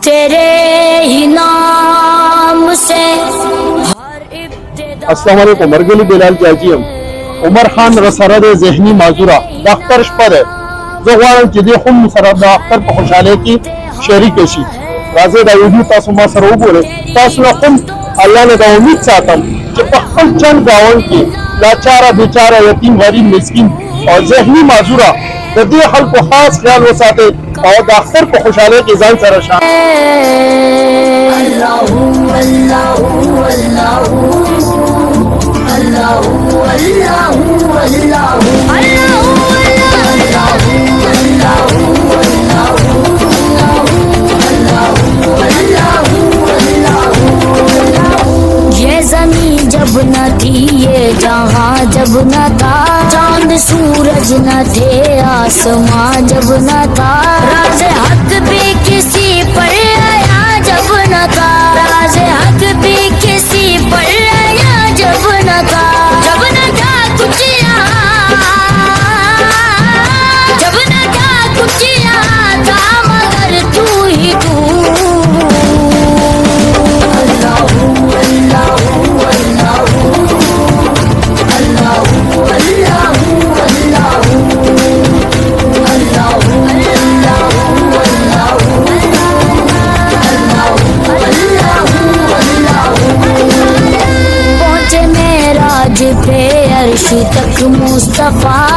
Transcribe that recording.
تیرے ہی نام سے السلام علیکم مرگلی بلال جاجیم عمر خان رسرد ذہنی معذورہ داختر شپر ہے زغوارن کی دی خون مسرد داختر پا خوشحالے کی شریک شی رازے دا یودی تاسو ما سر بولے تاسو خون اللہ نے دا امید ساتم کہ پخل چند گاون کی لاچارہ بیچارہ یتیم غریب مسکین اور ذہنی معذورہ دا دی حل کو خاص خیال و ساتے اور داختر پا خوشحالے کی زان سر شان اللہ اللہ اللہ اللہ یہ زمین جب نہ تھی یہ جہاں جب نہ تھا چاند سورج نہ تھے آسماں جب نہ تھا راز حق بھی کسی پر آیا جب نہ تھا راز حق بھی کسی پر آیا جب نہ تھا جب نہ تھا کچھ جب نہ تھا کچھ تھا مگر تو ہی تو پہ عرش تک مصطفیٰ